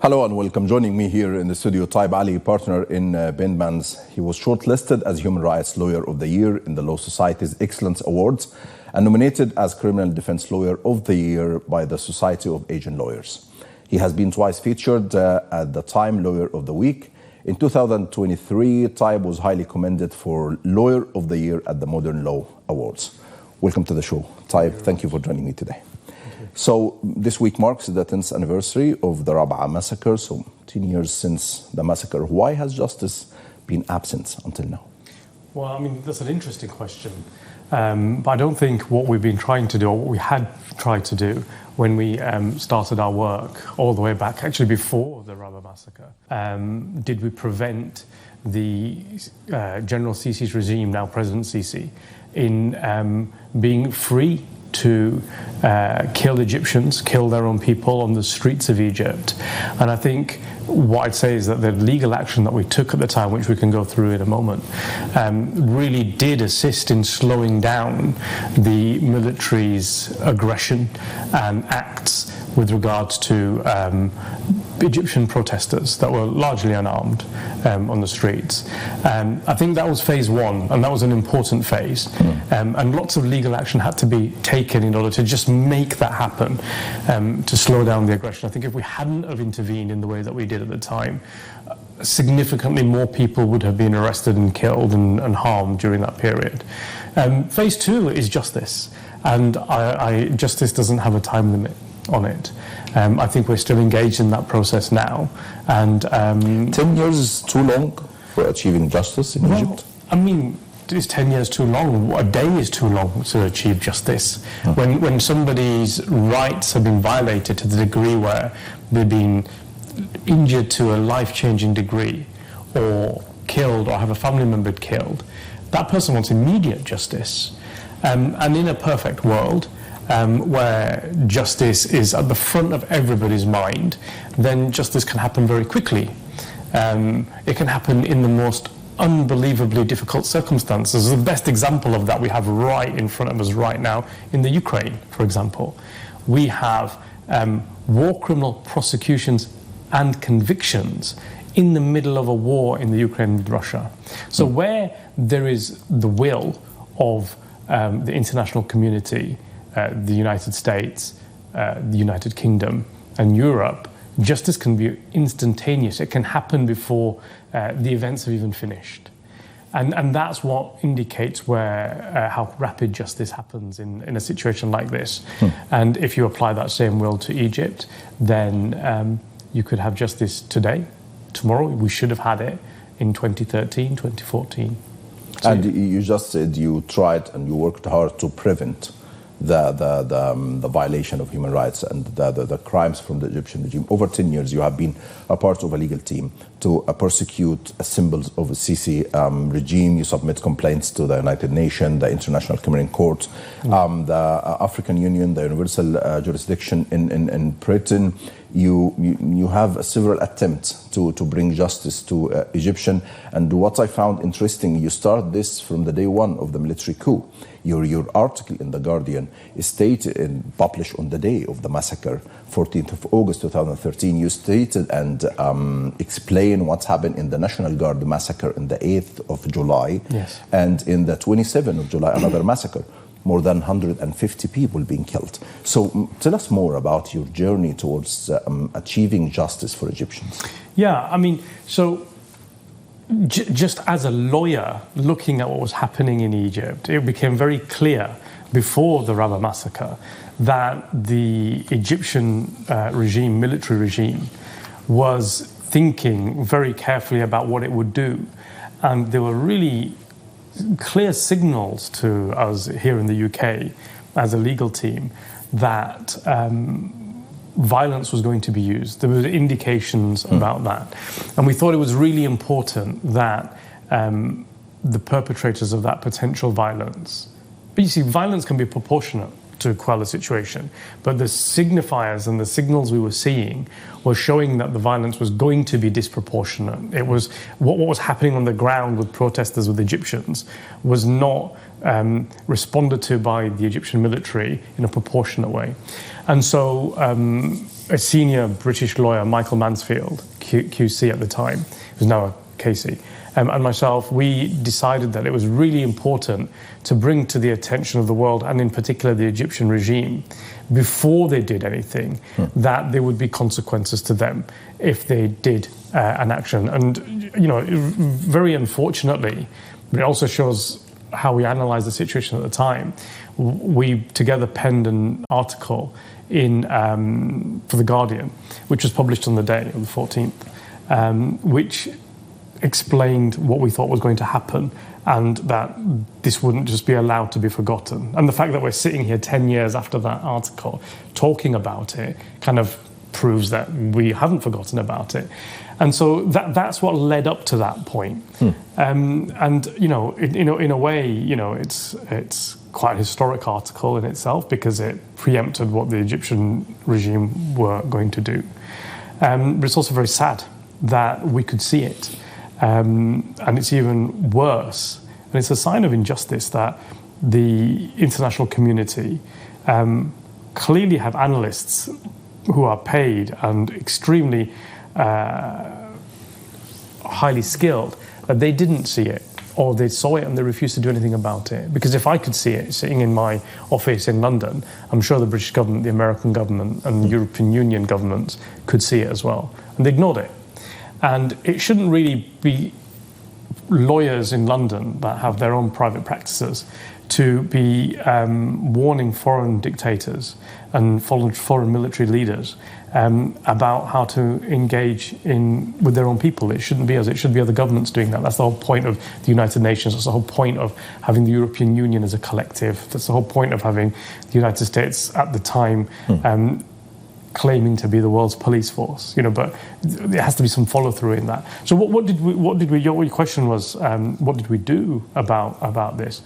Hello and welcome. Joining me here in the studio, Taib Ali, partner in Bindmans. He was shortlisted as Human Rights Lawyer of the Year in the Law Society's Excellence Awards and nominated as Criminal Defense Lawyer of the Year by the Society of Asian Lawyers. He has been twice featured at the Time Lawyer of the Week. In 2023, Taib was highly commended for Lawyer of the Year at the Modern Law Awards. Welcome to the show. Taib, thank you for joining me today. So this week marks the 10th anniversary of the Ra'imه massacre, so 10 years since the massacre. Why has justice been absent until now? Well, I mean, that's an interesting question. But I don't think what we've been trying to do, or what we had tried to do when we started our work all the way back, actually before the Ra'imه massacre, did we prevent the General Sisi's regime, now President Sisi, in being free to kill Egyptians, kill their own people on the streets of Egypt. And I think what I'd say is that the legal action that we took at the time, which we can go through in a moment, really did assist in slowing down the military's aggression and acts with regards to Egyptian protesters that were largely unarmed on the streets. I think that was phase one, and that was an important phase. And lots of legal action had to be taken in order to just make that happen, to slow down the aggression. I think if we hadn't have intervened in the way that we did at the time, significantly more people would have been arrested and killed and harmed during that period. Phase two is justice, and justice doesn't have a time limit on it. I think we're still engaged in that process now. And 10 years is too long for achieving justice in Egypt? I mean, is 10 years too long? A day is too long to achieve justice. When somebody's rights have been violated to the degree where they've been injured to a life-changing degree, or killed, or have a family member killed, that person wants immediate justice. And in a perfect world, where justice is at the front of everybody's mind, then justice can happen very quickly. It can happen in the most unbelievably difficult circumstances. The best example of that we have right in front of us right now in the Ukraine, for example. We have war criminal prosecutions and convictions in the middle of a war in the Ukraine with Russia. So where there is the will of the international community, the United States, the United Kingdom, and Europe, justice can be instantaneous. It can happen before the events have even finished. And that's what indicates where how rapid justice happens in a situation like this. And if you apply that same will to Egypt, then you could have justice today, tomorrow. We should have had it in 2013, 2014. And you just said you tried and you worked hard to prevent the violation of human rights and the crimes from the Egyptian regime. Over 10 years, you have been a part of a legal team to persecute symbols of the Sisi regime. You submit complaints to the United Nations, the International Criminal Court, the African Union, the Universal Jurisdiction in Britain. You have several attempts to bring justice to Egyptian. And what I found interesting, you start this from the day one of the military coup. Your article in The Guardian is stated and published on the day of the massacre, 14th of August 2013. You stated and explain what's happened in the National Guard massacre in the 8th of July. Yes. And in the 27th of July, another massacre. More than 150 people being killed. So tell us more about your journey towards achieving justice for Egyptians. Yeah, I mean, so just as a lawyer looking at what was happening in Egypt, it became very clear before the Ra'imه massacre that the Egyptian military regime, was thinking very carefully about what it would do. And there were really clear signals to us here in the UK as a legal team that violence was going to be used. There were indications about that. And we thought it was really important that the perpetrators of that potential violence, but you see, violence can be proportionate to quell a situation, but the signifiers and the signals we were seeing were showing that the violence was going to be disproportionate. It was what was happening on the ground with protesters, with Egyptians, was not responded to by the Egyptian military in a proportionate way. And so a senior British lawyer, Michael Mansfield, QC at the time, who's now a Casey, and myself, we decided that it was really important to bring to the attention of the world, and in particular the Egyptian regime, before they did anything, that there would be consequences to them if they did an action. And, very unfortunately, but it also shows how we analysed the situation at the time. We together penned an article for The Guardian, which was published on the day, on the 14th, which explained what we thought was going to happen and that this wouldn't just be allowed to be forgotten. And the fact that we're sitting here 10 years after that article talking about it kind of proves that we haven't forgotten about it. And so that's what led up to that point. And, in a way, it's quite a historic article in itself because it preempted what the Egyptian regime were going to do. But it's also very sad that we could see it. And it's even worse. And it's a sign of injustice that the international community clearly have analysts who are paid and extremely highly skilled, that they didn't see it, or they saw it and they refused to do anything about it. Because if I could see it sitting in my office in London, I'm sure the British government, the American government, and the European Union governments could see it as well. And they ignored it. And it shouldn't really be lawyers in London that have their own private practices to be warning foreign dictators and foreign military leaders about how to engage with their own people. It shouldn't be us. It should be other governments doing that. That's the whole point of the United Nations. That's the whole point of having the European Union as a collective. That's the whole point of having the United States at the time claiming to be the world's police force, but there has to be some follow through in that. So what did we? Your question was, what did we do about this?